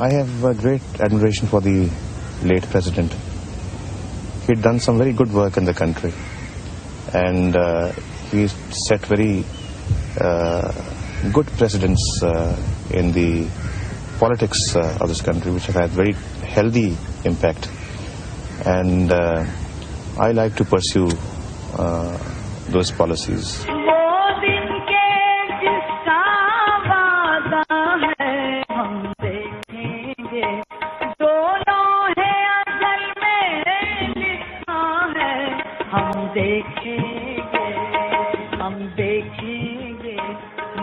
I have a great admiration for the late president. He had done some very good work in the country, and he set very good precedents in the politics of this country, which have had very healthy impact. And I like to pursue those policies.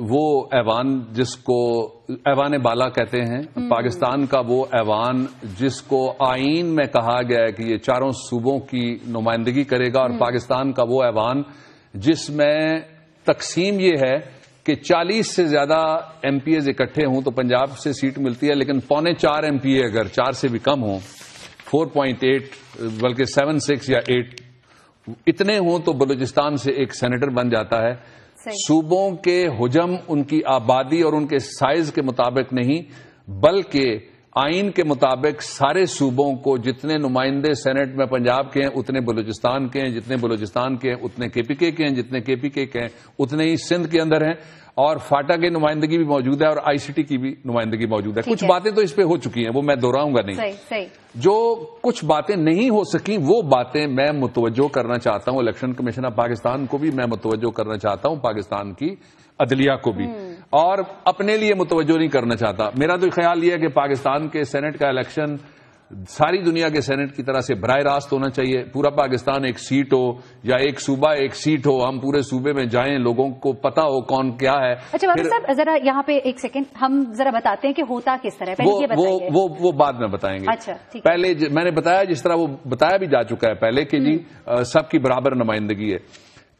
وہ ایوان جس کو ایوان بالا کہتے ہیں، پاکستان کا وہ ایوان جس کو آئین میں کہا گیا ہے کہ یہ چاروں صوبوں کی نمائندگی کرے گا، اور پاکستان کا وہ ایوان جس میں تقسیم یہ ہے کہ 40 سے زیادہ ایم پی ایز اکٹھے ہوں تو پنجاب سے سیٹ ملتی ہے، لیکن 4.25 ایم پی اے اگر 4 سے بھی کم ہوں، 4.8 بلکہ 7-6 یا 8 اتنے ہوں تو بلوچستان سے ایک سینیٹر بن جاتا ہے. صوبوں کے حجم، ان کی آبادی اور ان کے سائز کے مطابق نہیں، بلکہ آئین کے مطابق سارے صوبوں کو جتنے نمائندے سینٹ میں پنجاب کے ہیں اتنے بلوچستان کے ہیں، جتنے بلوچستان کے ہیں اتنے کے پی کے ہیں، جتنے کے پی کے ہیں اتنے ہی سندھ کے اندر ہیں، اور فاٹا کی نمائندگی بھی موجود ہے اور آئی سی ٹی کی بھی نمائندگی موجود ہے. کچھ باتیں تو اس پہ ہو چکی ہیں، وہ میں دہراؤں گا نہیں. جو کچھ باتیں نہیں ہو سکیں وہ باتیں میں متوجہ کرنا چاہتا ہوں الیکشن کمیشن آف پاکستان کو بھی، میں متوجہ کرنا چاہتا ہوں پاکستان کی عدلیہ کو بھی، اور اپنے لیے متوجہ نہیں کرنا چاہتا. میرا تو خیال یہ ہے کہ پاکستان کے سینٹ کا الیکشن ساری دنیا کے سینٹ کی طرح سے براہ راست ہونا چاہیے. پورا پاکستان ایک سیٹ ہو یا ایک صوبہ ایک سیٹ ہو، ہم پورے صوبے میں جائیں، لوگوں کو پتا ہو کون کیا ہے. اچھا بابا صاحب ذرا یہاں پہ ایک سیکنڈ ہم ذرا بتاتے ہیں کہ ہوتا کس طرح ہے، پہلے یہ بتائیے. وہ بعد میں بتائیں گے. اچھا پہلے میں نے بتایا جس طرح وہ بتایا بھی جا چکا ہے پہلے کہ جی سب کی برابر نمائندگی ہے.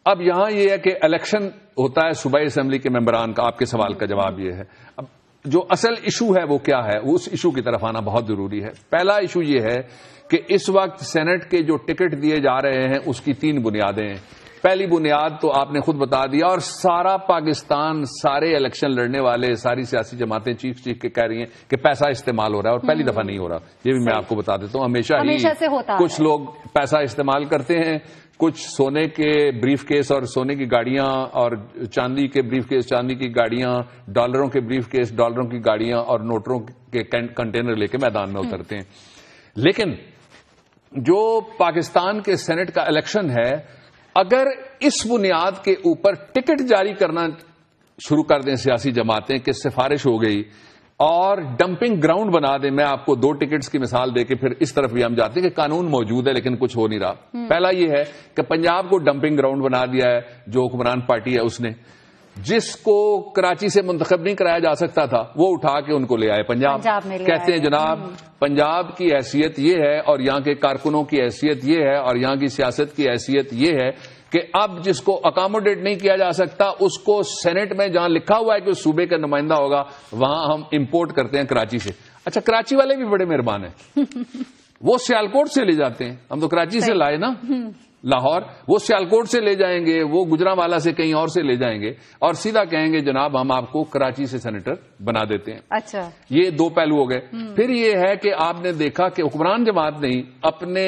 اب یہاں یہ ہے کہ الیکشن ہوتا ہے صوبائی اسمبلی کے ممبران کا. آپ کے سوال کا جواب یہ ہے. اب جو اصل ایشو ہے وہ کیا ہے، اس ایشو کی طرف آنا بہت ضروری ہے. پہلا ایشو یہ ہے کہ اس وقت سینٹ کے جو ٹکٹ دیے جا رہے ہیں اس کی 3 بنیادیں ہیں. پہلی بنیاد تو آپ نے خود بتا دیا، اور سارا پاکستان، سارے الیکشن لڑنے والے، ساری سیاسی جماعتیں چیخ کہ کہہ رہی ہیں کہ پیسہ استعمال ہو رہا ہے، اور پہلی دفعہ نہیں ہو رہا. یہ بھی میں آپ کو بتا دیتا ہوں، ہمیشہ سے ہوتا ہے. کچھ لوگ پیسہ استعمال کرتے ہیں، کچھ سونے کے بریف کیس اور سونے کی گاڑیاں، اور چاندی کے بریف کیس چاندی کی گاڑیاں، ڈالروں کے بریف کیس ڈالروں کی گاڑیاں، اور نوٹوں کے کنٹینر لے کے میدان میں اترتے ہیں. لیکن جو پاکستان کے سینٹ کا الیکشن ہے، اگر اس بنیاد کے اوپر ٹکٹ جاری کرنا شروع کر دیں سیاسی جماعتیں کہ سفارش ہو گئی اور ڈمپنگ گراؤنڈ بنا دیں. میں آپ کو 2 ٹکٹس کی مثال دے کے پھر اس طرف بھی ہم جاتے ہیں کہ قانون موجود ہے لیکن کچھ ہو نہیں رہا. پہلا یہ ہے کہ پنجاب کو ڈمپنگ گراؤنڈ بنا دیا ہے جو حکمران پارٹی ہے اس نے. جس کو کراچی سے منتخب نہیں کرایا جا سکتا تھا وہ اٹھا کے ان کو لے آئے پنجاب میں. کہتے ہیں جناب پنجاب کی حیثیت یہ ہے اور یہاں کے کارکنوں کی حیثیت یہ ہے اور یہاں کی سیاست کی حیثیت یہ ہے کہ اب جس کو اکاموڈیٹ نہیں کیا جا سکتا اس کو سینٹ میں جہاں لکھا ہوا ہے کہ اس صوبے کا نمائندہ ہوگا وہاں ہم امپورٹ کرتے ہیں کراچی سے. اچھا کراچی والے بھی بڑے مہربان ہیں، وہ سیالکوٹ سے لے جاتے ہیں. ہم تو کراچی سے لائے نا لاہور، وہ سیالکوٹ سے لے جائیں گے، وہ گجرانوالا سے کہیں اور سے لے جائیں گے اور سیدھا کہیں گے جناب ہم آپ کو کراچی سے سینیٹر بنا دیتے ہیں. اچھا یہ 2 پہلو ہو گئے. پھر یہ ہے کہ آپ نے دیکھا کہ حکمران جماعت نے اپنے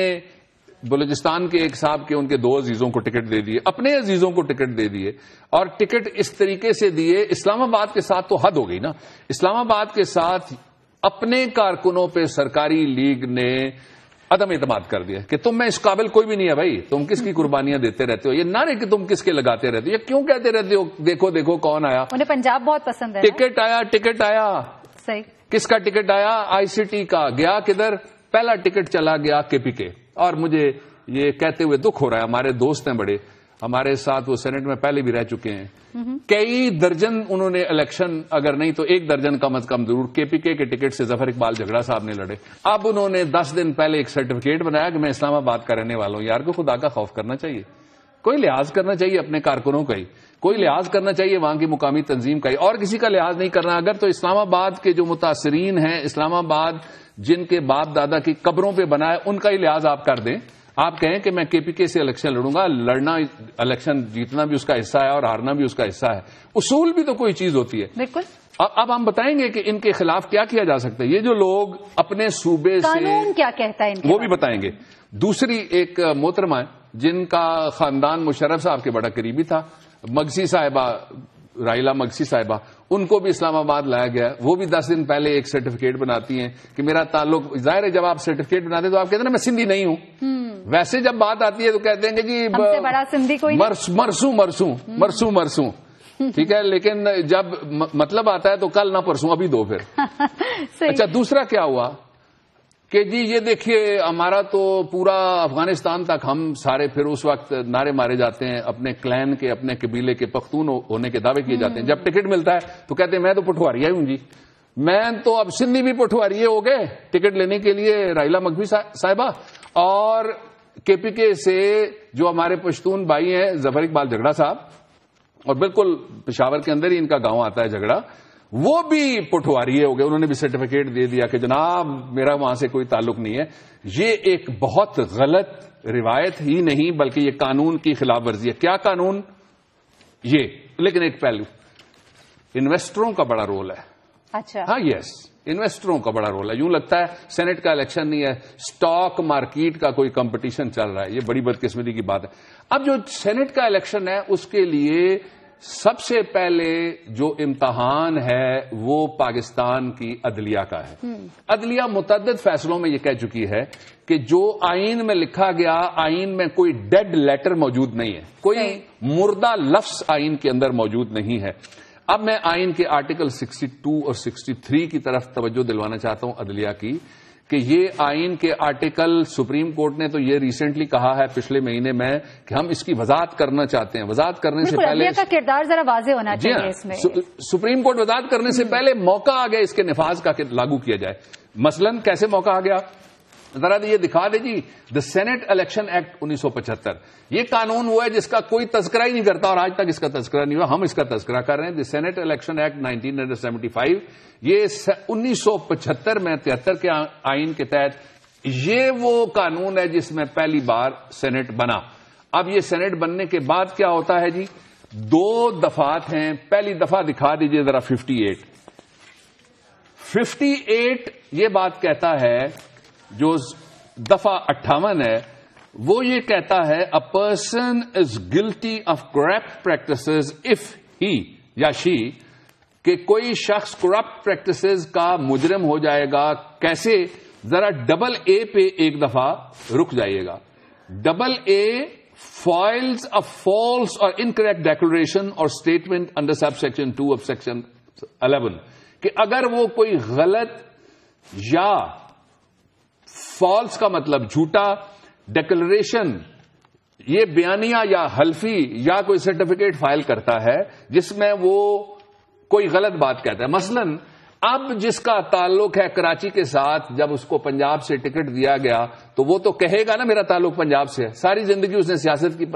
بلوچستان کے ایک صاحب کے ان کے 2 عزیزوں کو ٹکٹ دے دیے، اپنے عزیزوں کو ٹکٹ دے دیے، اور ٹکٹ اس طریقے سے دیے. اسلام آباد کے ساتھ تو حد ہو گئی نا. اسلام آباد کے ساتھ اپنے کارکنوں پہ سرکاری لیگ نے عدم اعتماد کر دیا کہ تم میں اس قابل کوئی بھی نہیں ہے بھائی، تم کس کی قربانیاں دیتے رہتے ہو، یہ نعرے کہ تم کس کے لگاتے رہتے ہو، یہ کیوں کہتے رہتے ہو دیکھو دیکھو کون آیا. انہیں پنجاب بہت پسند ہے. ٹکٹ آیا صحیح. کس کا ٹکٹ آیا؟ آئی سی ٹی کا. گیا کدھر؟ پہلا ٹکٹ چلا گیا کے پی کے. اور مجھے یہ کہتے ہوئے دکھ ہو رہا ہے، ہمارے دوست ہیں بڑے، ہمارے ساتھ وہ سینٹ میں پہلے بھی رہ چکے ہیں. کئی درجن انہوں نے الیکشن، اگر نہیں تو 1 درجن کم از کم ضرور کے پی کے ٹکٹ سے ظفر اقبال جھگڑا صاحب نے لڑے. اب انہوں نے 10 دن پہلے ایک سرٹیفکیٹ بنایا کہ میں اسلام آباد کا رہنے والا ہوں. یار کو خدا کا خوف کرنا چاہیے، کوئی لحاظ کرنا چاہیے اپنے کارکنوں کا ہی، کوئی لحاظ کرنا چاہیے وہاں کی مقامی تنظیم کا ہی، اور کسی کا لحاظ نہیں کرنا. اگر تو اسلام آباد کے جو متاثرین ہیں، اسلام آباد جن کے باپ دادا کی قبروں پہ بنا ہے، ان کا ہی لحاظ آپ کر دیں. آپ کہیں کہ میں کے پی کے سے الیکشن لڑوں گا، لڑنا الیکشن جیتنا بھی اس کا حصہ ہے اور ہارنا بھی اس کا حصہ ہے. اصول بھی تو کوئی چیز ہوتی ہے. بالکل. اب ہم بتائیں گے کہ ان کے خلاف کیا کیا جا سکتا ہے. یہ جو لوگ اپنے صوبے سے قانون کیا کہتا ہے وہ بھی بتائیں گے. دوسری ایک محترمہ ہے جن کا خاندان مشرف صاحب کے بڑا قریبی تھا، مگسی صاحبہ، رائلہ مگسی صاحبہ، ان کو بھی اسلام آباد لایا گیا. وہ بھی 10 دن پہلے ایک سرٹیفکیٹ بناتی ہیں کہ میرا تعلق، ظاہر ہے جب آپ سرٹیفکیٹ بناتے ہیں تو آپ کہتے ہیں نا میں سندھی نہیں ہوں. ویسے جب بات آتی ہے تو کہتے ہیں کہ جی بڑا سندھی کوئی مرسوں ٹھیک ہے، لیکن جب مطلب آتا ہے تو کل نہ پرسوں ابھی دو پھر. اچھا دوسرا کیا ہوا، کہ جی یہ دیکھیے ہمارا تو پورا افغانستان تک ہم سارے پھر اس وقت نعرے مارے جاتے ہیں، اپنے کلین کے اپنے قبیلے کے پختون ہونے کے دعوے کیے جاتے ہیں. جب ٹکٹ ملتا ہے تو کہتے ہیں میں تو پٹھواریا ہوں جی، میں تو اب سندھی بھی پٹھواریے ہو گئے ٹکٹ لینے کے لیے، رائلا مغوی صاحبہ. اور کے پی کے سے جو ہمارے پشتون بھائی ہیں ظفر اقبال جھگڑا صاحب، اور بالکل پشاور کے اندر ہی ان کا گاؤں آتا ہے جھگڑا، وہ بھی پٹھواریے ہو گئے، انہوں نے بھی سرٹیفکیٹ دے دیا کہ جناب میرا وہاں سے کوئی تعلق نہیں ہے. یہ ایک بہت غلط روایت ہی نہیں بلکہ یہ قانون کی خلاف ورزی ہے. کیا قانون؟ یہ لیکن ایک پہلو انویسٹروں کا بڑا رول ہے. اچھا ہاں یس، انویسٹروں کا بڑا رول ہے. یوں لگتا ہے سینٹ کا الیکشن نہیں ہے، اسٹاک مارکیٹ کا کوئی کمپٹیشن چل رہا ہے. یہ بڑی بدقسمتی کی بات ہے. اب جو سینٹ کا الیکشن ہے اس کے لیے سب سے پہلے جو امتحان ہے وہ پاکستان کی عدلیہ کا ہے. عدلیہ متعدد فیصلوں میں یہ کہہ چکی ہے کہ جو آئین میں لکھا گیا، آئین میں کوئی ڈیڈ لیٹر موجود نہیں ہے، کوئی مردہ لفظ آئین کے اندر موجود نہیں ہے. اب میں آئین کے آرٹیکل 62 اور 63 کی طرف توجہ دلوانا چاہتا ہوں عدلیہ کی، کہ یہ آئین کے آرٹیکل سپریم کورٹ نے تو یہ ریسنٹلی کہا ہے پچھلے مہینے میں کہ ہم اس کی وضاحت کرنا چاہتے ہیں. وضاحت کرنے سے پہلے عدلیہ کا کردار ذرا واضح ہونا چاہیے اس میں. سپریم کورٹ وضاحت کرنے سے پہلے موقع آ گیا اس کے نفاذ کا کہ لاگو کیا جائے. مثلا کیسے موقع آ گیا؟ ذرا یہ دکھا دے جی. دا سینٹ الیکشن ایکٹ 1975 یہ قانون ہوا ہے جس کا کوئی تذکرہ ہی نہیں کرتا اور آج تک اس کا تذکرہ نہیں ہوا. ہم اس کا تذکرہ کر رہے ہیں. دا سینٹ الیکشن ایکٹ 1975 یہ 1975 میں 73 کے آئین کے تحت یہ وہ قانون ہے جس میں پہلی بار سینٹ بنا. اب یہ سینٹ بننے کے بعد کیا ہوتا ہے جی؟ 2 دفعات ہیں. پہلی دفعہ دکھا دیجئے ذرا 58 یہ بات کہتا ہے، جو دفعہ 58 ہے وہ یہ کہتا ہے a person is guilty of corrupt practices if he یا شی، کہ کوئی شخص کرپٹ پریکٹسز کا مجرم ہو جائے گا. کیسے؟ ذرا ڈبل اے پہ ایک دفعہ رک جائیے گا. Double A files A false اور انکریکٹ ڈیکلریشن اور statement under sub section 2 of section 11، کہ اگر وہ کوئی غلط یا فالس کا مطلب جھوٹا ڈیکلریشن، یہ بیانیہ یا حلفی یا کوئی سرٹیفکیٹ فائل کرتا ہے جس میں وہ کوئی غلط بات کہتا ہے. مثلا اب جس کا تعلق ہے کراچی کے ساتھ، جب اس کو پنجاب سے ٹکٹ دیا گیا تو وہ تو کہے گا نا میرا تعلق پنجاب سے ہے. ساری زندگی اس نے سیاست کی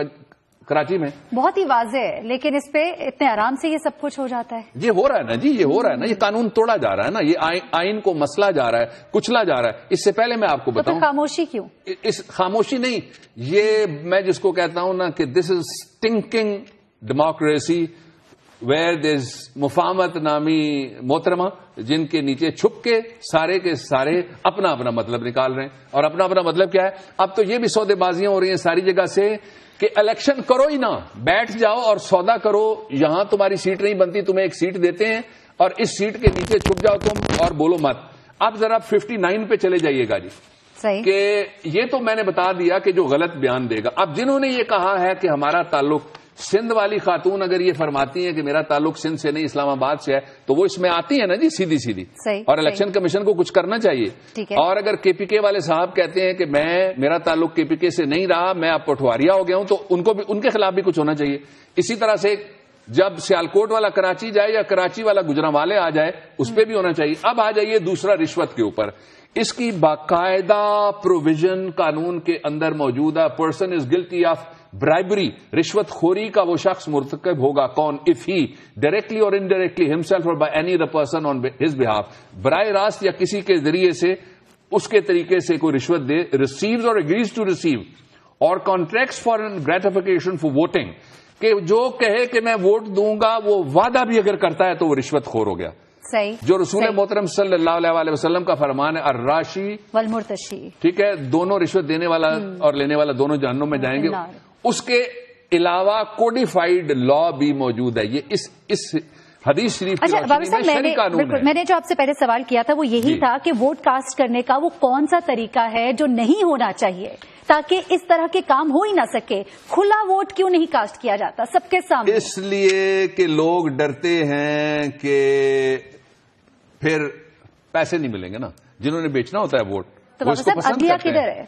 کراچی میں. بہت ہی واضح ہے، لیکن اس پہ اتنے آرام سے یہ سب کچھ ہو جاتا ہے. یہ ہو رہا ہے نا جی، یہ ہو رہا ہے نا. یہ قانون توڑا جا رہا ہے نا، یہ آئین کو مسلا جا رہا ہے، کچلا جا رہا ہے. اس سے پہلے میں آپ کو بتاؤں، خاموشی کیوں؟ اس خاموشی نہیں، یہ میں جس کو کہتا ہوں نا کہ دس از اسٹنکنگ ڈیموکریسی ویئر دیر از مفاہمت نامی محترمہ، جن کے نیچے چھپ کے سارے کے سارے اپنا اپنا مطلب نکال رہے ہیں. اور اپنا اپنا مطلب کیا ہے؟ اب تو یہ بھی سودے بازیاں ہو رہی ہیں ساری جگہ سے کہ الیکشن کرو ہی نہ، بیٹھ جاؤ اور سودا کرو. یہاں تمہاری سیٹ نہیں بنتی، تمہیں ایک سیٹ دیتے ہیں اور اس سیٹ کے نیچے چھپ جاؤ تم اور بولو مت. اب ذرا 59 پہ چلے جائیے گا جی، صحیح، کہ یہ تو میں نے بتا دیا کہ جو غلط بیان دے گا. اب جنہوں نے یہ کہا ہے کہ ہمارا تعلق، سندھ والی خاتون اگر یہ فرماتی ہیں کہ میرا تعلق سندھ سے نہیں اسلام آباد سے ہے تو وہ اس میں آتی ہے نا جی سیدھی سیدھی. اور الیکشن کمیشن کو کچھ کرنا چاہیے. اور اگر کے پی کے والے صاحب کہتے ہیں کہ میرا تعلق کے پی کے سے نہیں رہا، میں اب پٹھواریا ہو گیا ہوں، تو ان کو بھی، ان کے خلاف بھی کچھ ہونا چاہیے. اسی طرح سے جب سیالکوٹ والا کراچی جائے یا کراچی والا گجرانوالے آ جائے اس پہ بھی ہونا چاہیے. اب آ جائیے دوسرا، رشوت کے اوپر. اس کی باقاعدہ پروویژن قانون کے اندر موجود ہے. Person is guilty of bribery, رشوت خوری کا وہ شخص مرتکب ہوگا کون؟ اف ہی ڈائریکٹلی اور انڈائریکٹلی ہمسیلف اور by any other person on his behalf, براہ راست یا کسی کے ذریعے سے اس کے طریقے سے کوئی رشوت دے. ریسیوز اور اگریز ٹو ریسیو اور contracts for gratification for voting, کہ جو کہے کہ میں ووٹ دوں گا وہ وعدہ بھی اگر کرتا ہے تو وہ رشوت خور ہو گیا. صحیح. جو رسول محترم صلی اللہ علیہ وسلم کا فرمان ہے الراشی والمرتشی، ٹھیک ہے، دونوں رشوت دینے والا اور لینے والا دونوں جہنم میں جائیں گے. اس کے علاوہ کوڈیفائیڈ لا بھی موجود ہے. یہ اس حدیث شریف کی روشنی قانون ہے. میں نے جو آپ سے پہلے سوال کیا تھا وہ یہی تھا کہ ووٹ کاسٹ کرنے کا وہ کون سا طریقہ ہے جو نہیں ہونا چاہیے تاکہ اس طرح کے کام ہو ہی نہ سکے. کھلا ووٹ کیوں نہیں کاسٹ کیا جاتا سب کے سامنے؟ اس لیے کہ لوگ ڈرتے ہیں کہ پھر پیسے نہیں ملیں گے نا. جنہوں نے بیچنا ہوتا ہے ووٹ تو بابر صاحب عدلیہ کدھر ہے؟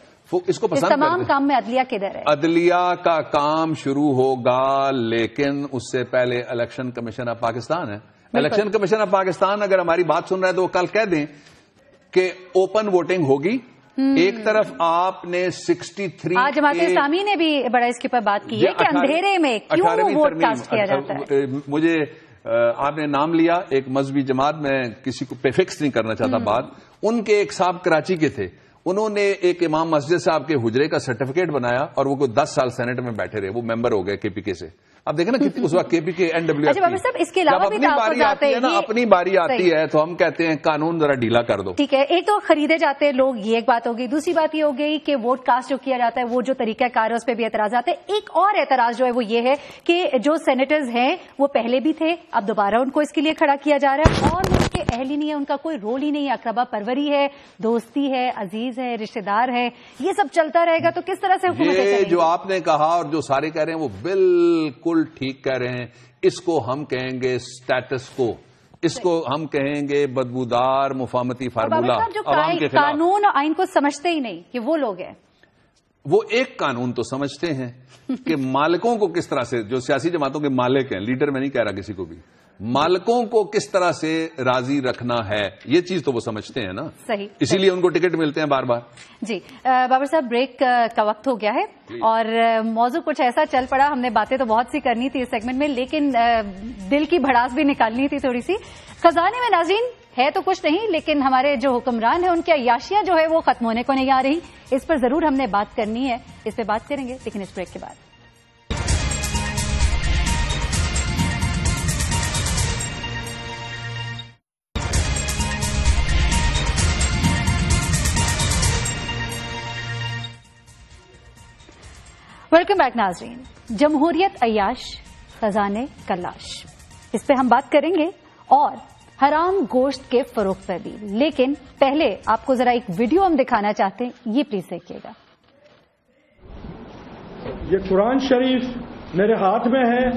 اس کو پسند تمام کام میں عدلیہ کدھر ہے؟ عدلیہ کا کام شروع ہوگا، لیکن اس سے پہلے الیکشن کمیشن آف پاکستان ہے. الیکشن کمیشن آف پاکستان اگر ہماری بات سن رہا ہے تو وہ کل کہہ دیں کہ اوپن ووٹنگ ہوگی. ایک طرف آپ نے 63 آج جماعت اسلامی نے بھی بڑا اس کے اوپر بات کی ہے کہ اندھیرے میں کیوں ووٹ کاسٹ کیا جاتا ہے. مجھے آپ نے نام لیا ایک مذہبی جماعت، میں کسی کو فکس نہیں کرنا چاہتا بات. ان کے ایک صاحب کراچی کے تھے، انہوں نے ایک امام مسجد صاحب کے حجرے کا سرٹیفکیٹ بنایا اور وہ کوئی 10 سال سینٹ میں بیٹھے رہے، وہ ممبر ہو گئے کے پی کے سے. اب دیکھیں نا کتنی اس وقت کے پی کے NWF جب اپنی باری آتی ہے تو ہم کہتے ہیں قانون ذرا ڈھیلا کر دو. ٹھیک ہے، ایک تو خریدے جاتے ہیں لوگ، یہ ایک بات ہوگی. دوسری بات یہ ہو گئی کہ ووٹ کاسٹ جو کیا جاتا ہے وہ جو طریقہ کار ہے اس پہ بھی اعتراضات ہیں. ایک اور اعتراض جو ہے وہ یہ ہے کہ جو سینیٹرز ہیں وہ پہلے بھی تھے، اب دوبارہ ان کو اس کے لیے کھڑا کیا جا رہا ہے اور وہ ان کے اہل ہی نہیں ہے، ان کا کوئی رول ہی نہیں ہے. اقربا پروری ہے، دوستی ہے، عزیز ہے، رشتے دار ہے، یہ سب چلتا رہے گا تو کس طرح سے حکومت یہ جو آپ نے کہا اور جو سارے کہہ رہے ہیں وہ بالکل ٹھیک کہہ رہے ہیں. اس کو ہم کہیں گے سٹیٹس کو، اس کو ہم کہیں گے بدبودار مفاہمتی فارمولہ عوام کے خلاف. قانون اور آئین کو سمجھتے ہی نہیں کہ وہ لوگ ہیں. وہ ایک قانون تو سمجھتے ہیں کہ مالکوں کو کس طرح سے، جو سیاسی جماعتوں کے مالک ہیں، لیڈر میں نہیں کہہ رہا کسی کو بھی، مالکوں کو کس طرح سے راضی رکھنا ہے، یہ چیز تو وہ سمجھتے ہیں نا. صحیح، اسی لیے ان کو ٹکٹ ملتے ہیں بار بار. جی بابر صاحب، بریک کا وقت ہو گیا ہے اور موضوع کچھ ایسا چل پڑا، ہم نے باتیں تو بہت سی کرنی تھی اس سیگمنٹ میں، لیکن دل کی بھڑاس بھی نکالنی تھی تھوڑی سی. خزانے میں ناظرین ہے تو کچھ نہیں، لیکن ہمارے جو حکمران ہیں ان کی عیاشیاں جو ہے وہ ختم ہونے کو نہیں آ رہی. اس پر ضرور ہم نے بات کرنی ہے، اس پہ بات کریں گے لیکن اس بریک کے بعد. ویلکم بیک ناظرین. جمہوریت عیاش، خزانے کلاش، اس پہ ہم بات کریں گے اور حرام گوشت کے فروغ پر بھی. لیکن پہلے آپ کو ذرا ایک ویڈیو ہم دکھانا چاہتے ہیں، یہ پلیز دیکھیے گا. یہ قرآن شریف میرے ہاتھ میں ہے.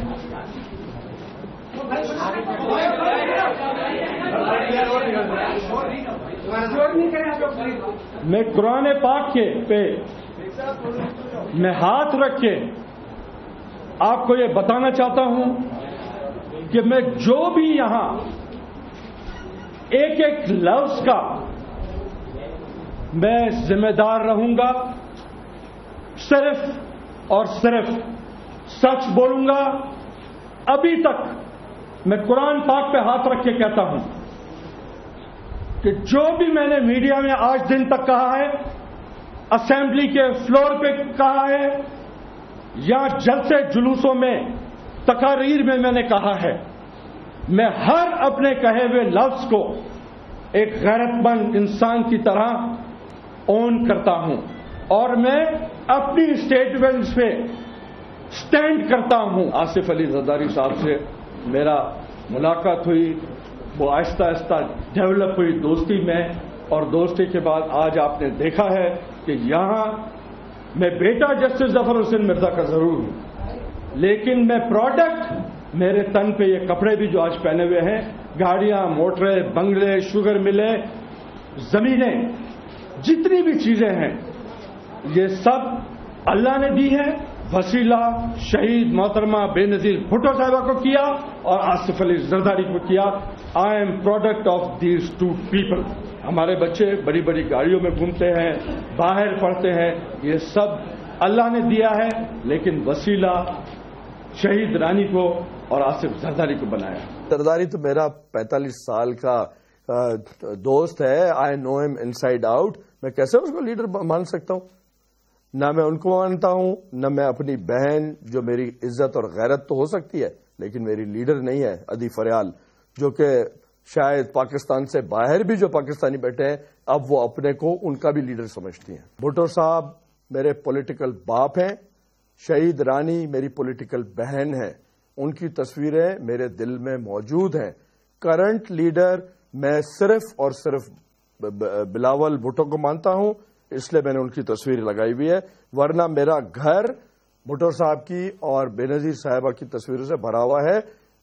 میں قرآن پاک کے پہ میں ہاتھ رکھ کے آپ کو یہ بتانا چاہتا ہوں کہ میں جو بھی یہاں ایک ایک لفظ کا میں ذمہ دار رہوں گا، صرف اور صرف سچ بولوں گا. ابھی تک میں قرآن پاک پہ ہاتھ رکھ کے کہتا ہوں کہ جو بھی میں نے میڈیا میں آج دن تک کہا ہے، اسمبلی کے فلور پہ کہا ہے یا جلسے جلوسوں میں، تقاریر میں نے کہا ہے، میں ہر اپنے کہے ہوئے لفظ کو ایک غیرت مند انسان کی طرح اون کرتا ہوں اور میں اپنی اسٹیٹمنٹس پہ سٹینڈ کرتا ہوں. آصف علی زرداری صاحب سے میرا ملاقات ہوئی، وہ آہستہ آہستہ ڈیولپ ہوئی دوستی میں، اور دوستی کے بعد آج آپ نے دیکھا ہے کہ یہاں میں بیٹا جسٹس ظفر حسین مرزا کا ضرور ہوں، لیکن میں پروڈکٹ، میرے تن پہ یہ کپڑے بھی جو آج پہنے ہوئے ہیں، گاڑیاں، موٹریں، بنگلے، شوگر ملیں، زمینیں، جتنی بھی چیزیں ہیں یہ سب اللہ نے دی ہے. وسیلہ شہید محترمہ بے نظیر بھٹو صاحبہ کو کیا اور آصف علی زرداری کو کیا. I am product of these two people. ہمارے بچے بڑی بڑی گاڑیوں میں گھومتے ہیں، باہر پڑھتے ہیں، یہ سب اللہ نے دیا ہے، لیکن وسیلہ شہید رانی کو اور آصف زرداری کو بنایا. زرداری تو میرا 45 سال کا دوست ہے. آئی نو ہم ان سائڈ آؤٹ. میں کیسے اس کو لیڈر مان سکتا ہوں؟ نہ میں ان کو مانتا ہوں، نہ میں اپنی بہن جو میری عزت اور غیرت تو ہو سکتی ہے لیکن میری لیڈر نہیں ہے، ادی فریال، جو کہ شاید پاکستان سے باہر بھی جو پاکستانی بیٹھے ہیں اب وہ اپنے کو ان کا بھی لیڈر سمجھتی ہیں. بھٹو صاحب میرے پولیٹیکل باپ ہیں، شہید رانی میری پولیٹیکل بہن ہے، ان کی تصویریں میرے دل میں موجود ہیں. کرنٹ لیڈر میں صرف اور صرف بلاول بھٹو کو مانتا ہوں، اس لیے میں نے ان کی تصویر لگائی ہوئی ہے، ورنہ میرا گھر بھٹو صاحب کی اور بے نظیر صاحبہ کی تصویروں سے بھرا ہوا ہے.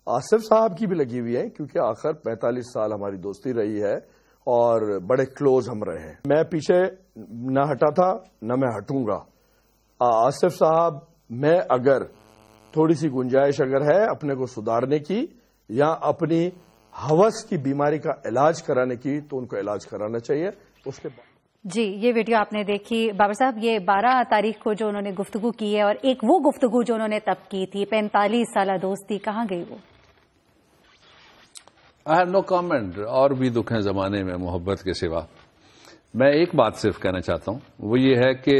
آصف صاحب کی بھی لگی ہوئی ہے کیونکہ آخر 45 سال ہماری دوستی رہی ہے اور بڑے کلوز ہم رہے ہیں. میں پیچھے نہ ہٹا تھا نہ میں ہٹوں گا. آصف صاحب، میں اگر تھوڑی سی گنجائش اگر ہے اپنے کو سدھارنے کی یا اپنی ہوس کی بیماری کا علاج کرانے کی تو ان کو علاج کرانا چاہیے. اس کے بعد جی، یہ ویڈیو آپ نے دیکھی بابر صاحب. یہ 12 تاریخ کو جو انہوں نے گفتگو کی ہے اور ایک وہ گفتگو جو انہوں نے تب کی تھی، 45 سالہ دوستی، کہاں گئی وہ؟ I have no comment. اور بھی دکھ ہیں زمانے میں محبت کے سوا. میں ایک بات صرف کہنا چاہتا ہوں، وہ یہ ہے کہ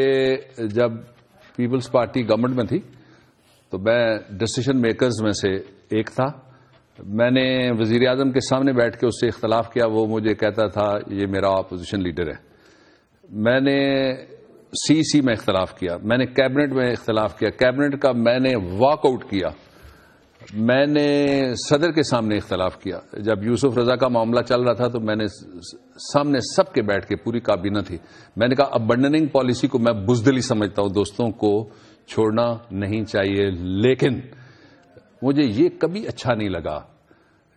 جب پیپلز پارٹی گورنمنٹ میں تھی تو میں ڈسیشن میکرز میں سے ایک تھا. میں نے وزیر اعظم کے سامنے بیٹھ کے اس سے اختلاف کیا. وہ مجھے کہتا تھا یہ میرا اپوزیشن لیڈر ہے. میں نے سی میں اختلاف کیا. میں نے کیبنٹ میں اختلاف کیا. کیبنٹ کا میں نے واک آؤٹ کیا. میں نے صدر کے سامنے اختلاف کیا. جب یوسف رضا کا معاملہ چل رہا تھا تو میں نے سامنے سب کے بیٹھ کے، پوری کابینہ تھی، میں نے کہا ابنڈننگ پالیسی کو میں بزدلی سمجھتا ہوں، دوستوں کو چھوڑنا نہیں چاہیے، لیکن مجھے یہ کبھی اچھا نہیں لگا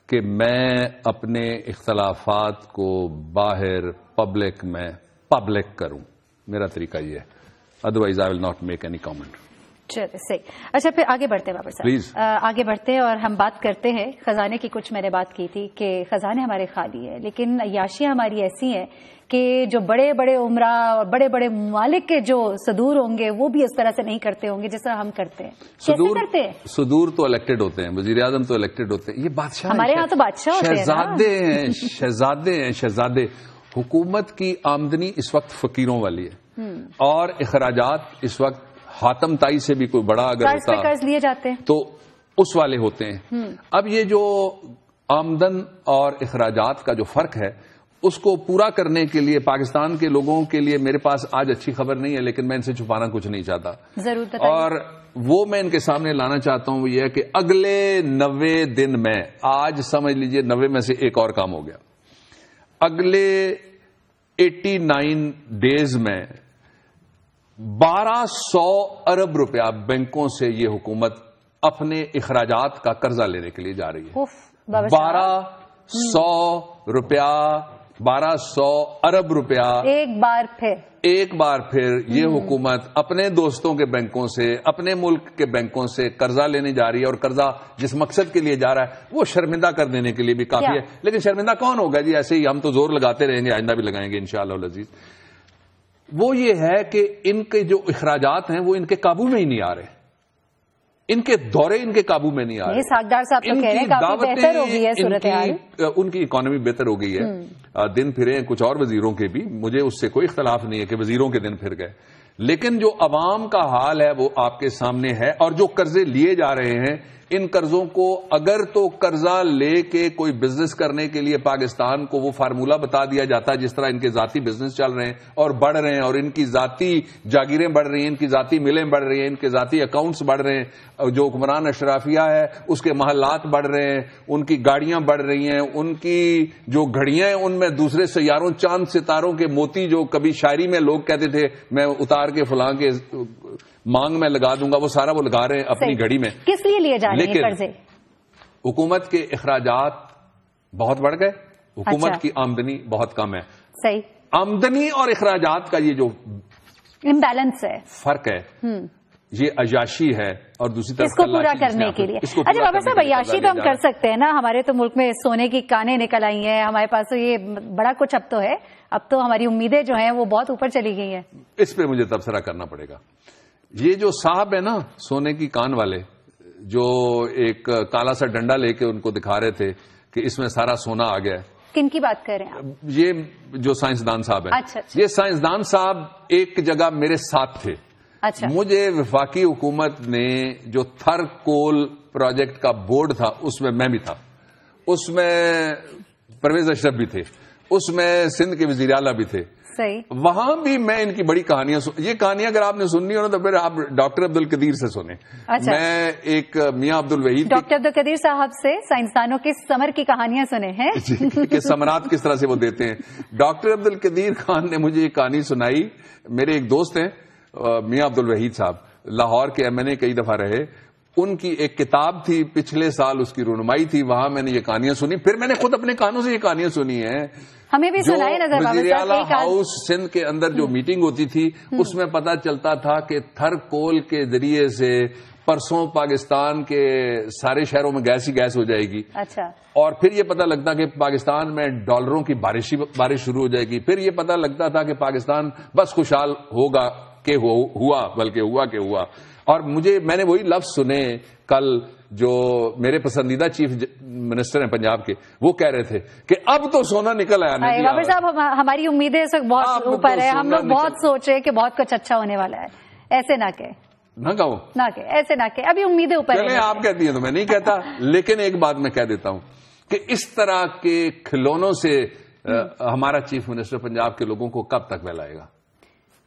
کہ میں اپنے اختلافات کو باہر پبلک میں پبلک کروں. میرا طریقہ یہ ہے. Otherwise I will not make any comment. چلے صحیح. اچھا، پھر آگے بڑھتے ہیں بابر صاحب. پلیز آگے بڑھتے ہیں اور ہم بات کرتے ہیں خزانے کی. کچھ میں نے بات کی تھی کہ خزانے ہمارے خالی ہیں، لیکن عیاشیاں ہماری ایسی ہیں کہ جو بڑے بڑے عمرہ اور بڑے بڑے ممالک کے جو صدور ہوں گے وہ بھی اس طرح سے نہیں کرتے ہوں گے جس طرح ہم کرتے ہیں. کیسے کرتے ہیں؟ صدور تو الیکٹڈ ہوتے ہیں، وزیر اعظم تو الیکٹڈ ہوتے ہیں. یہ بادشاہ ہمارے یہاں تو بادشاہ ہوتے ہیں، شہزادے ہیں. شہزادے. حکومت کی آمدنی اس وقت فقیروں والی ہے اور اخراجات اس وقت حاتم تائی سے بھی کوئی بڑا اگر ہوتا قرض لیے جاتے ہیں تو اس والے ہوتے ہیں. اب یہ جو آمدن اور اخراجات کا جو فرق ہے اس کو پورا کرنے کے لیے پاکستان کے لوگوں کے لیے میرے پاس آج اچھی خبر نہیں ہے، لیکن میں ان سے چھپانا کچھ نہیں چاہتا. ضرور بتائیے. اور وہ میں ان کے سامنے لانا چاہتا ہوں، وہ یہ ہے کہ اگلے 90 دن میں، آج سمجھ لیجئے 90 میں سے ایک اور کام ہو گیا، اگلے 89 ڈیز میں 1200 ارب روپیہ بینکوں سے یہ حکومت اپنے اخراجات کا قرضہ لینے کے لیے جا رہی ہے. 1200 روپیہ، 1200 ارب روپیہ ایک بار پھر یہ حکومت اپنے دوستوں کے بینکوں سے، اپنے ملک کے بینکوں سے قرضہ لینے جا رہی ہے. اور قرضہ جس مقصد کے لیے جا رہا ہے وہ شرمندہ کر دینے کے لیے بھی کافی ہے. لیکن شرمندہ کون ہوگا جی؟ ایسے ہی ہم تو زور لگاتے رہیں گے، آئندہ بھی لگائیں گے انشاءاللہ العزیز. وہ یہ ہے کہ ان کے جو اخراجات ہیں وہ ان کے قابو میں ہی نہیں آ رہے، ان کے دورے ان کے قابو میں نہیں آ رہے. ساکھدار صاحب تو کہہ رہے ہیں کافی بہتر ہو گئی ہے صورتحال. ان کی اکانومی بہتر ہو گئی ہے. دن پھرے ہیں کچھ اور وزیروں کے بھی، مجھے اس سے کوئی اختلاف نہیں ہے کہ وزیروں کے دن پھر گئے، لیکن جو عوام کا حال ہے وہ آپ کے سامنے ہے. اور جو قرضے لیے جا رہے ہیں، ان قرضوں کو اگر تو قرضہ لے کے کوئی بزنس کرنے کے لیے پاکستان کو وہ فارمولہ بتا دیا جاتا ہے جس طرح ان کے ذاتی بزنس چل رہے ہیں اور بڑھ رہے ہیں، اور ان کی ذاتی جاگیریں بڑھ رہی ہیں، ان کی ذاتی ملیں بڑھ رہی ہیں، ان کے ذاتی اکاؤنٹس بڑھ رہے ہیں، جو حکمران اشرافیہ ہے اس کے محلات بڑھ رہے ہیں، ان کی گاڑیاں بڑھ رہی ہیں، ان کی جو گھڑیاں ہیں ان میں دوسرے سیاروں چاند ستاروں کے موتی جو کبھی شاعری میں لوگ کہتے تھے میں اتار کے فلاں کے مانگ میں لگا دوں گا، وہ سارا وہ لگا رہے ہیں اپنی گھڑی میں. کس لیے لیے جا رہے ہیں قرضے؟ حکومت کے اخراجات بہت بڑھ گئے، حکومت کی آمدنی بہت کم ہے. صحیح. آمدنی اور اخراجات کا یہ جو امبیلنس ہے، فرق ہے، یہ عیاشی ہے. اور دوسری طرف اس کو پورا کرنے کے لیے اچھا بابا صاحب عیاشی تو ہم کر سکتے ہیں نا. ہمارے تو ملک میں سونے کی کانیں نکل آئی ہیں، ہمارے پاس تو یہ بڑا کچھ اب تو ہے. اب تو ہماری امیدیں جو ہیں وہ بہت اوپر چلی گئی ہیں. اس پہ مجھے تبصرہ کرنا پڑے گا. یہ جو صاحب ہے نا سونے کی کان والے، جو ایک کالا سا ڈنڈا لے کے ان کو دکھا رہے تھے کہ اس میں سارا سونا آ گیا ہے، کن کی بات کر رہے ہیں آپ؟ یہ جو سائنسدان صاحب ہیں. اچھا. یہ سائنسدان صاحب ایک جگہ میرے ساتھ تھے. اچھا. مجھے وفاقی حکومت نے جو تھر کول پروجیکٹ کا بورڈ تھا اس میں بھی تھا، اس میں پرویز اشرف بھی تھے، اس میں سندھ کے وزیر اعلیٰ بھی تھے. صحیح. وہاں بھی میں ان کی بڑی کہانیاں یہ کہانیاں اگر آپ نے سننی ہو نا تو پھر آپ ڈاکٹر عبد القدیر سے سنیں. اچھا. میں ایک میاں عبد الوحید ڈاکٹر عبد القدیر صاحب سے سائنسدانوں کی سمر کی کہانیاں سنے ہیں کہ ثمرات کس طرح سے وہ دیتے ہیں. ڈاکٹر عبد القدیر خان نے مجھے ایک کہانی سنائی. میرے ایک دوست ہیں میاں عبد الوحید صاحب، لاہور کے MNA کئی دفعہ رہے. ان کی ایک کتاب تھی پچھلے سال، اس کی رونمائی تھی، وہاں میں نے یہ کہانیاں سنی، پھر میں نے خود اپنے کانوں سے یہ کہانیاں سنی ہیں. ہمیں بھی سنائے نظر وزیر اعلیٰ ہاؤس سندھ کے اندر جو میٹنگ ہوتی تھی اس میں پتا چلتا تھا کہ تھر کول کے ذریعے سے پرسوں پاکستان کے سارے شہروں میں گیس ہی گیس ہو جائے گی. اچھا. اور پھر یہ پتا لگتا کہ پاکستان میں ڈالروں کی بارش شروع ہو جائے گی. پھر یہ پتا لگتا تھا کہ پاکستان بس خوشحال ہوگا کہ ہوا، بلکہ ہوا کہ ہوا. اور میں نے وہی لفظ سنے کل جو میرے پسندیدہ چیف منسٹر ہیں پنجاب کے، وہ کہہ رہے تھے کہ اب تو سونا نکل آیا. بابر صاحب ہماری امیدیں اس وقت بہت اوپر ہے، ہم لوگ بہت سوچ رہے ہیں کہ بہت کچھ اچھا ہونے والا ہے. ایسے نہ کہ ایسے نہ کہ ابھی امیدیں اوپر ہیں. آپ کہتی ہیں تو میں نہیں کہتا، لیکن ایک بات میں کہہ دیتا ہوں کہ اس طرح کے کھلونوں سے ہمارا چیف منسٹر پنجاب کے لوگوں کو کب تک بہلائے گا؟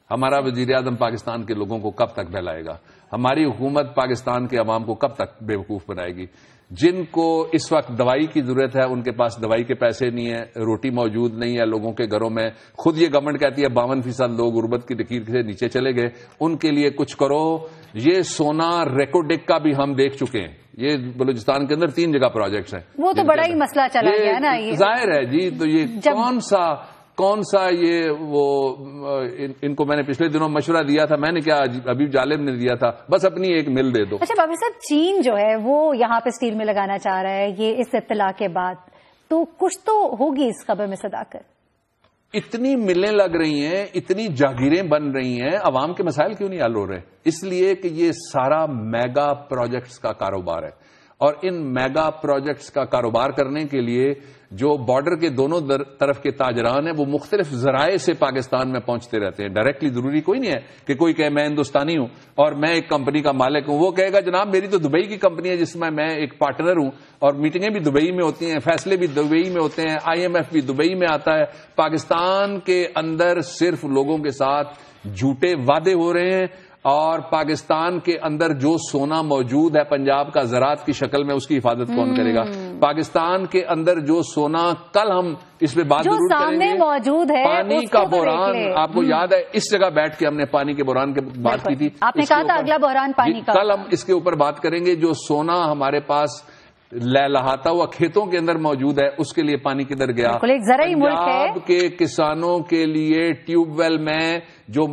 ہمارا وزیر اعظم پاکستان کے لوگوں کو کب تک بہلائے گا؟ ہماری حکومت پاکستان کے عوام کو کب تک بے وقوف بنائے گی؟ جن کو اس وقت دوائی کی ضرورت ہے ان کے پاس دوائی کے پیسے نہیں ہیں، روٹی موجود نہیں ہے لوگوں کے گھروں میں. خود یہ گورنمنٹ کہتی ہے 52% لوگ غربت کی لکیر سے نیچے چلے گئے. ان کے لیے کچھ کرو. یہ سونا ریکوڈک کا بھی ہم دیکھ چکے ہیں. یہ بلوچستان کے اندر 3 جگہ پروجیکٹس ہیں. وہ تو بڑا ہی مسئلہ چلا گیا نا. یہ ظاہر ہے جی. تو یہ کون سا یہ وہ ان کو میں نے پچھلے دنوں مشورہ دیا تھا، میں نے کیا ابھی جالب نے دیا تھا، بس اپنی ایک مل دے دو. اچھا بابر صاحب، چین جو ہے وہ یہاں پہ اسٹیل میں لگانا چاہ رہا ہے، یہ اس اطلاع کے بعد تو کچھ تو ہوگی اس خبر میں صداقت. اتنی ملیں لگ رہی ہیں، اتنی جاگیریں بن رہی ہیں، عوام کے مسائل کیوں نہیں حل ہو رہے؟ اس لیے کہ یہ سارا میگا پروجیکٹس کا کاروبار ہے. اور ان میگا پروجیکٹس کا کاروبار کرنے کے لیے جو بارڈر کے دونوں طرف کے تاجران ہیں وہ مختلف ذرائع سے پاکستان میں پہنچتے رہتے ہیں. ڈائریکٹلی ضروری کوئی نہیں ہے کہ کوئی کہے میں ہندوستانی ہوں اور میں ایک کمپنی کا مالک ہوں. وہ کہے گا جناب میری تو دبئی کی کمپنی ہے جس میں ایک پارٹنر ہوں اور میٹنگیں بھی دبئی میں ہوتی ہیں، فیصلے بھی دبئی میں ہوتے ہیں، IMF بھی دبئی میں آتا ہے. پاکستان کے اندر صرف لوگوں کے ساتھ جھوٹے وعدے ہو رہے ہیں. اور پاکستان کے اندر جو سونا موجود ہے پنجاب کا زراعت کی شکل میں، اس کی حفاظت کون کرے گا؟ پاکستان کے اندر جو سونا، کل ہم اس پہ بات ضرور کریں گے، موجود ہے پانی کا بحران. آپ کو یاد ہے اس جگہ بیٹھ کے ہم نے پانی کے بحران کی بات کی تھی. آپ نے کہا تھا اگلا بحران پانی کا. کل ہم اس کے اوپر بات کریں گے. جو سونا ہمارے پاس لہلہاتا ہوا کھیتوں کے اندر موجود ہے، اس کے لیے پانی کدھر گیا؟ پنجاب کے کسانوں کے لیے ٹیوب ویل میں جو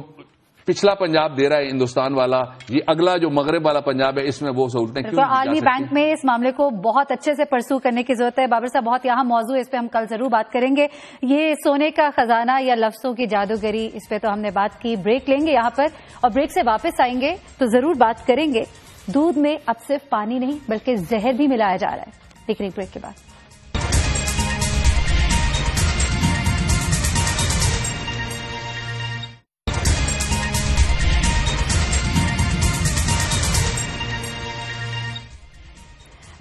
پچھلا پنجاب دے رہا ہے ہندوستان والا، یہ اگلا جو مغرب والا پنجاب ہے اس میں وہ سہولتیں کیوں؟ عالمی بینک میں اس معاملے کو بہت اچھے سے پرسو کرنے کی ضرورت ہے. بابر صاحب بہت یہاں موضوع ہے، اس پہ ہم کل ضرور بات کریں گے. یہ سونے کا خزانہ یا لفظوں کی جادوگری، اس پہ تو ہم نے بات کی. بریک لیں گے یہاں پر اور بریک سے واپس آئیں گے تو ضرور بات کریں گے. دودھ میں اب صرف پانی نہیں بلکہ زہر بھی ملایا جا رہا ہے. دیکھ رہی بریک کے بعد.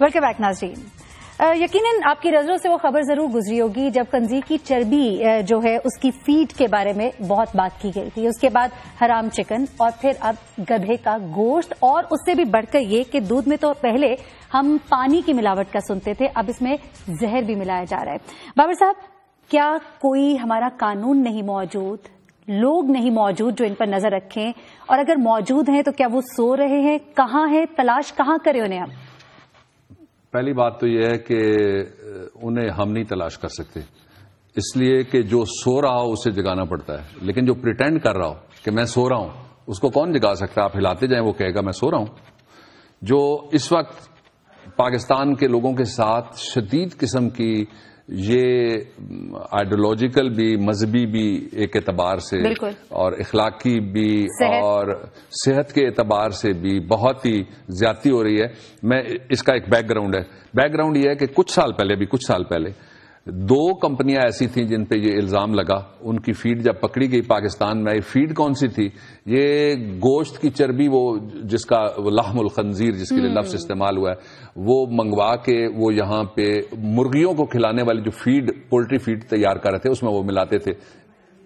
ویلکم بیک ناظرین. یقیناً آپ کی نظروں سے وہ خبر ضرور گزری ہوگی جب خنزیر کی چربی جو ہے اس کی فیڈ کے بارے میں بہت بات کی گئی تھی. اس کے بعد حرام چکن اور پھر اب گدھے کا گوشت، اور اس سے بھی بڑھ کر یہ کہ دودھ میں تو پہلے ہم پانی کی ملاوٹ کا سنتے تھے، اب اس میں زہر بھی ملایا جا رہا ہے. بابر صاحب، کیا کوئی ہمارا قانون نہیں موجود، لوگ نہیں موجود جو ان پر نظر رکھیں؟ اور اگر موجود ہیں تو کیا وہ سو رہے ہیں؟ کہاں ہیں؟ تلاش کہاں کریں انہیں ہم؟ پہلی بات تو یہ ہے کہ انہیں ہم نہیں تلاش کر سکتے، اس لیے کہ جو سو رہا ہو اسے جگانا پڑتا ہے. لیکن جو پریٹینڈ کر رہا ہو کہ میں سو رہا ہوں، اس کو کون جگا سکتا ہے؟ آپ ہلاتے جائیں وہ کہے گا میں سو رہا ہوں. جو اس وقت پاکستان کے لوگوں کے ساتھ شدید قسم کی یہ آئیڈیولوجیکل بھی، مذہبی بھی ایک اعتبار سے اور اخلاقی بھی اور صحت کے اعتبار سے بھی بہت ہی زیادتی ہو رہی ہے. میں اس کا ایک بیک گراؤنڈ ہے. بیک گراؤنڈ یہ ہے کہ کچھ سال پہلے 2 کمپنیاں ایسی تھیں جن پہ یہ الزام لگا. ان کی فیڈ جب پکڑی گئی پاکستان میں، فیڈ کون سی تھی؟ یہ گوشت کی چربی، وہ جس کا لحم الخنزیر جس کے لیے لفظ استعمال ہوا ہے، وہ منگوا کے وہ یہاں پہ مرغیوں کو کھلانے والی جو فیڈ، پولٹری فیڈ تیار کر رہے تھے اس میں وہ ملاتے تھے.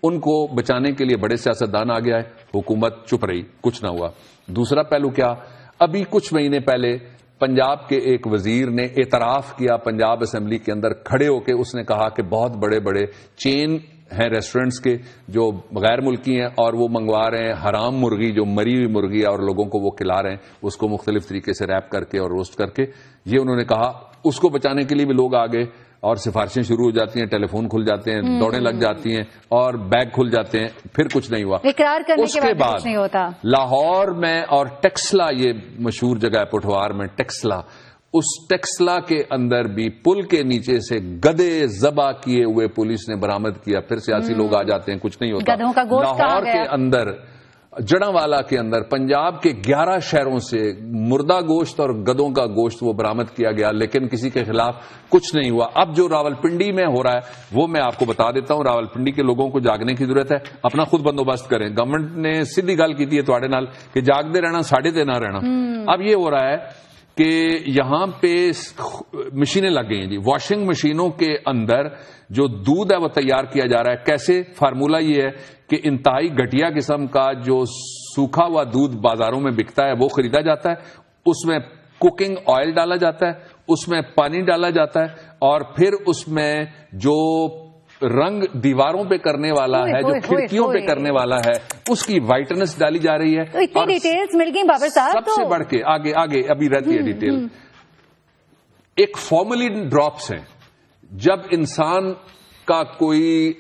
ان کو بچانے کے لیے بڑے سیاستدان آ گیا ہے، حکومت چپ رہی، کچھ نہ ہوا. دوسرا پہلو کیا، ابھی کچھ مہینے پہلے پنجاب کے ایک وزیر نے اعتراف کیا پنجاب اسمبلی کے اندر کھڑے ہو کے، اس نے کہا کہ بہت بڑے بڑے چین ہیں ریسٹورینٹس کے جو غیر ملکی ہیں اور وہ منگوا رہے ہیں حرام مرغی جو مری ہوئی مرغی ہے اور لوگوں کو وہ کھلا رہے ہیں اس کو مختلف طریقے سے ریپ کر کے اور روسٹ کر کے. یہ انہوں نے کہا. اس کو بچانے کے لیے بھی لوگ آگے اور سفارشیں شروع ہو جاتی ہیں, ٹیلی فون کھل جاتے ہیں, دوڑیں لگ جاتی ہیں اور بیگ کھل جاتے ہیں, پھر کچھ نہیں ہوا. اقرار کرنے اس کے بعد کچھ نہیں ہوتا. لاہور میں اور ٹیکسلا, یہ مشہور جگہ ہے پٹھوار میں ٹیکسلا, اس ٹیکسلا کے اندر بھی پل کے نیچے سے گدے ذبح کیے ہوئے پولیس نے برآمد کیا. پھر سیاسی لوگ آ جاتے ہیں, کچھ نہیں ہوتا. گدھوں کا گوشت لاہور کے اندر, جڑاوالا کے اندر, پنجاب کے 11 شہروں سے مردہ گوشت اور گدوں کا گوشت وہ برآمد کیا گیا, لیکن کسی کے خلاف کچھ نہیں ہوا. اب جو راولپنڈی میں ہو رہا ہے وہ میں آپ کو بتا دیتا ہوں. راولپنڈی کے لوگوں کو جاگنے کی ضرورت ہے, اپنا خود بندوبست کریں. گورنمنٹ نے سیدھی گل کی ہے تواڈے نال کہ جاگتے رہنا, ساڑھے تے نہ رہنا. اب یہ ہو رہا ہے کہ یہاں پہ مشینیں لگ گئی ہیں جی. واشنگ مشینوں کے اندر جو دودھ ہے وہ تیار کیا جا رہا ہے. کیسے؟ فارمولہ یہ ہے کہ انتہائی گھٹیا قسم کا جو سوکھا ہوا دودھ بازاروں میں بکتا ہے وہ خریدا جاتا ہے, اس میں کوکنگ آئل ڈالا جاتا ہے, اس میں پانی ڈالا جاتا ہے, اور پھر اس میں جو رنگ دیواروں پہ کرنے والا ہے, جو کھڑکیوں پہ کرنے والا ہے, اس کی وائٹنس ڈالی جا رہی ہے. اتنی ڈیٹیلز مل گئی بابر صاحب. سب سے بڑھ کے آگے ابھی رہتی ہے ڈیٹیل. ایک فارملین ڈراپس ہیں. جب انسان کا کوئی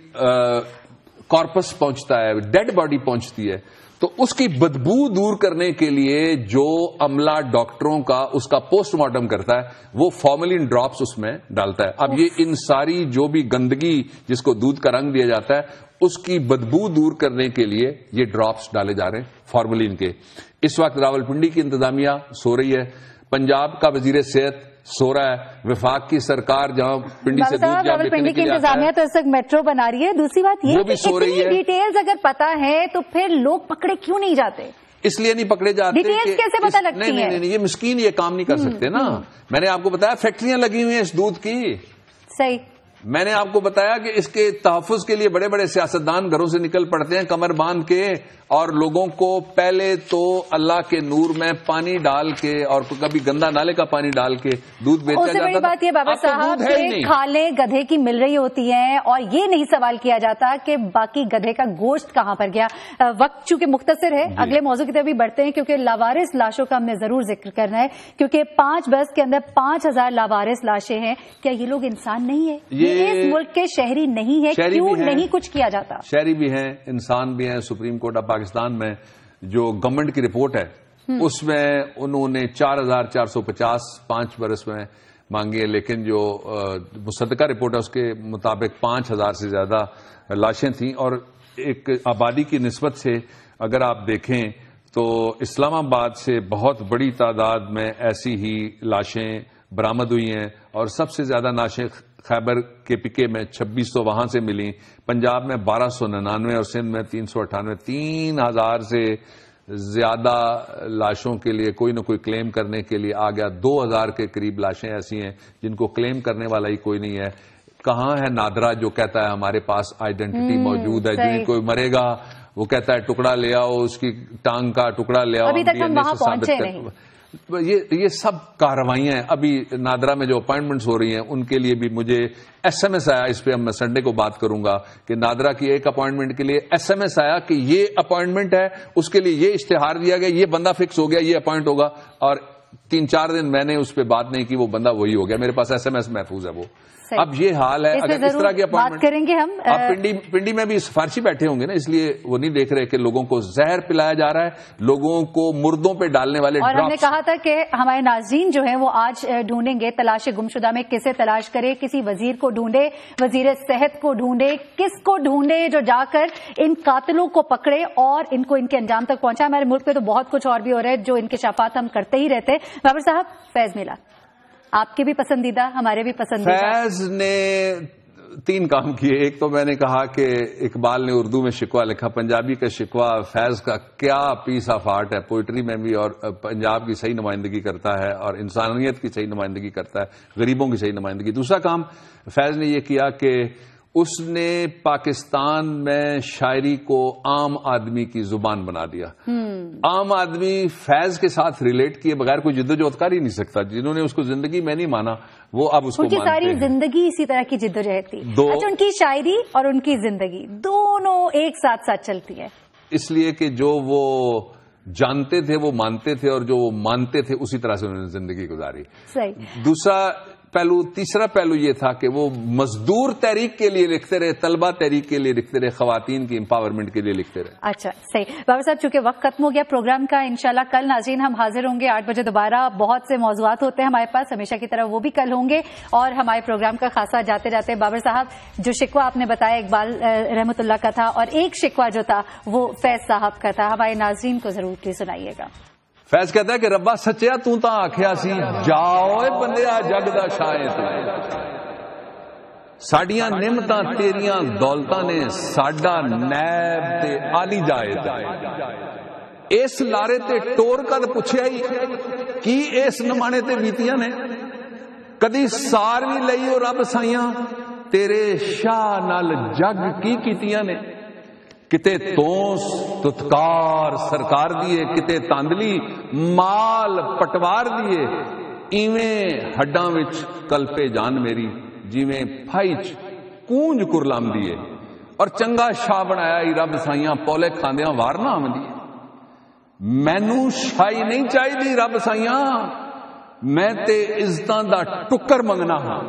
کارپس پہنچتا ہے, ڈیڈ باڈی پہنچتی ہے, تو اس کی بدبو دور کرنے کے لیے جو عملہ ڈاکٹروں کا اس کا پوسٹ مارٹم کرتا ہے وہ فارملین ڈراپس اس میں ڈالتا ہے. اب یہ ان ساری جو بھی گندگی جس کو دودھ کا رنگ دیا جاتا ہے اس کی بدبو دور کرنے کے لیے یہ ڈراپس ڈالے جا رہے ہیں فارملین کے. اس وقت راولپنڈی کی انتظامیہ سو رہی ہے, پنجاب کا وزیر صحت سو رہا ہے, وفاق کی سرکار جہاں پنڈی سے دودھ راولپنڈی کی انتظامیہ تو اس وقت میٹرو بنا رہی ہے. دوسری بات یہ کہ اتنی ڈیٹیلز اگر پتا ہے تو پھر لوگ پکڑے کیوں نہیں جاتے؟ اس لیے نہیں پکڑے جاتے. ڈیٹیلز کیسے پتا لگتی ہیں؟ نہیں, یہ مسکین یہ کام نہیں کر سکتے نا. میں نے آپ کو بتایا فیکٹریاں لگی ہوئی ہیں اس دودھ کی. صحیح. میں نے آپ کو بتایا کہ اس کے تحفظ کے لیے بڑے بڑے سیاستدان گھروں سے نکل پڑتے ہیں کمر باندھ کے, اور لوگوں کو پہلے تو اللہ کے نور میں پانی ڈال کے اور کبھی گندا نالے کا پانی ڈال کے دودھ بیچا جاتا. بڑی بات یہ بابر صاحب کہ کھالیں گدھے کی مل رہی ہوتی ہیں اور یہ نہیں سوال کیا جاتا کہ باقی گدھے کا گوشت کہاں پر گیا. وقت چونکہ مختصر ہے, اگلے موضوع کی طرف بھی بڑھتے ہیں کیونکہ لاوارث لاشوں کا ہم نے ضرور ذکر کرنا ہے, کیونکہ 5 برس کے اندر 5000 لاوارث لاشیں ہیں. کیا یہ لوگ انسان نہیں ہے؟ یہ اس ملک کے شہری نہیں ہے؟ کیوں نہیں کچھ کیا جاتا؟ شہری بھی ہیں, انسان بھی ہیں. سپریم کورٹ آف پاکستان میں جو گورنمنٹ کی رپورٹ ہے اس میں انہوں نے 4450 5 برس میں مانگی ہے, لیکن جو مصدقہ رپورٹ ہے اس کے مطابق 5000 سے زیادہ لاشیں تھیں. اور ایک آبادی کی نسبت سے اگر آپ دیکھیں تو اسلام آباد سے بہت بڑی تعداد میں ایسی ہی لاشیں برآمد ہوئی ہیں, اور سب سے زیادہ لاشیں خیبر کے پکے میں 2600 وہاں سے ملی, پنجاب میں 1299 اور سندھ میں 398. 3000 سے زیادہ لاشوں کے لیے کوئی نہ کوئی کلیم کرنے کے لیے آ گیا. 2000 کے قریب لاشیں ایسی ہیں جن کو کلیم کرنے والا ہی کوئی نہیں ہے. کہاں ہے نادرا جو کہتا ہے ہمارے پاس آئیڈینٹی موجود ہے, جو کوئی مرے گا وہ کہتا ہے ٹکڑا لے آؤ, اس کی ٹانگ کا ٹکڑا لے آؤ. ابھی تک ہم وہاں پہنچے نہیں. یہ سب کارروائیاں ہیں. ابھی نادرا میں جو اپائنٹمنٹس ہو رہی ہیں ان کے لیے بھی مجھے ایس ایم ایس آیا, اس پہ میں سنڈے کو بات کروں گا, کہ نادرا کی ایک اپائنٹمنٹ کے لیے ایس ایم ایس آیا کہ یہ اپائنٹمنٹ ہے, اس کے لیے یہ اشتہار دیا گیا, یہ بندہ فکس ہو گیا, یہ اپائنٹ ہوگا, اور 3-4 دن میں نے اس پہ بات نہیں کی, وہ بندہ وہی ہو گیا. میرے پاس ایس ایم ایس محفوظ ہے وہ. اب یہ حال ہے. اگر اس طرح کی بات کریں گے ہم, پنڈی میں بھی سفارشی بیٹھے ہوں گے نا, اس لیے وہ نہیں دیکھ رہے کہ لوگوں کو زہر پلایا جا رہا ہے, لوگوں کو مردوں پہ ڈالنے والے اور ہم نے کہا تھا کہ ہمارے ناظرین جو ہیں وہ آج ڈھونڈیں گے تلاش گمشدہ میں. کسے تلاش کرے؟ کسی وزیر کو ڈھونڈے, وزیر صحت کو ڈھونڈے, کس کو ڈھونڈے جو جا کر ان قاتلوں کو پکڑے اور ان کو ان کے انجام تک پہنچا. ہمارے ملک میں تو بہت کچھ اور بھی ہو رہا ہے جو انکشافات ہم کرتے ہی رہتے. بابر صاحب, فیض میلہ آپ کے بھی پسندیدہ, ہمارے بھی پسندیدہ. فیض نے 3 کام کیے. ایک تو میں نے کہا کہ اقبال نے اردو میں شکوہ لکھا, پنجابی کا شکوہ فیض کا کیا پیس آف آرٹ ہے, پوئٹری میں بھی, اور پنجاب کی صحیح نمائندگی کرتا ہے, اور انسانیت کی صحیح نمائندگی کرتا ہے, غریبوں کی صحیح نمائندگی. دوسرا کام فیض نے یہ کیا کہ اس نے پاکستان میں شاعری کو عام آدمی کی زبان بنا دیا. عام آدمی فیض کے ساتھ ریلیٹ کیے بغیر کوئی جدوجہد کر ہی نہیں سکتا. جنہوں نے اس کو زندگی میں نہیں مانا وہ اب اس کو مانتے ہیں. ان کی ساری زندگی اسی طرح کی جدوجہد تھی. اچھا، ان کی شاعری اور ان کی زندگی دونوں ایک ساتھ ساتھ چلتی ہے. اس لیے کہ جو وہ جانتے تھے وہ مانتے تھے، اور جو وہ مانتے تھے اسی طرح سے انہوں نے زندگی گزاری. صحیح. تیسرا پہلو یہ تھا کہ وہ مزدور تحریک کے لیے لکھتے رہے، طلبہ تحریک کے لیے لکھتے رہے، خواتین کی امپاورمنٹ کے لیے لکھتے رہے. اچھا صحیح. بابر صاحب، چونکہ وقت ختم ہو گیا پروگرام کا، انشاءاللہ کل ناظرین ہم حاضر ہوں گے 8 بجے دوبارہ. بہت سے موضوعات ہوتے ہیں ہمارے پاس، ہمیشہ کی طرح وہ بھی کل ہوں گے. اور ہمارے پروگرام کا خاصا جاتے جاتے بابر صاحب، جو شکوہ آپ نے بتایا اقبال رحمۃ اللہ کا تھا، اور ایک شکوہ جو تھا وہ فیض صاحب کا تھا، ہمارے ناظرین کو ضرور پلیز سنائیے گا. فیض کہتا ہے کہ ربا سچیا تو تاں آکھیا سی جاؤ بندیا جگ دا شاہ تو ساڈیاں نعمتاں تیریاں دولتاں نے ساڈا نیب تے آلی جائے. اس لارے تے ٹور کد پوچھیا ہی کی اس نمانے تے بیتیاں نے کدی سار بھی لئی اور رب سائیاں تیرے شاہ نال جگ کی کیتیاں نے. کتے تونس تتکار سرکار دیے، کتے تاندلی مال پٹوار دیے. ایویں ہڈاں وچ کلپے جان میری جیویں پھائچ کونج کرلام دیے. اور چنگا شاہ بنایا ہی رب سائیاں پولے کھاندیاں وار نہ آمدی. مینوں شاہی نہیں چاہیے رب سائیاں، میں تے عزتاں دا ٹکر منگنا ہاں.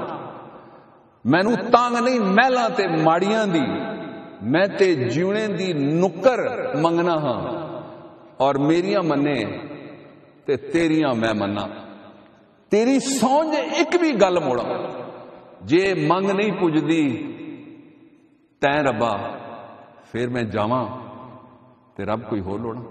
مینوں تانگ نہیں محلاں تے ماڑیاں دی، میں تے جیونے دی نکر منگنا ہاں. اور میریاں منے تے تیریاں میں منا. تیری سونج ایک بھی گل موڑا جے منگ نہیں پجدی تیں ربا پھر میں جاواں تے رب کوئی ہو لوڑا.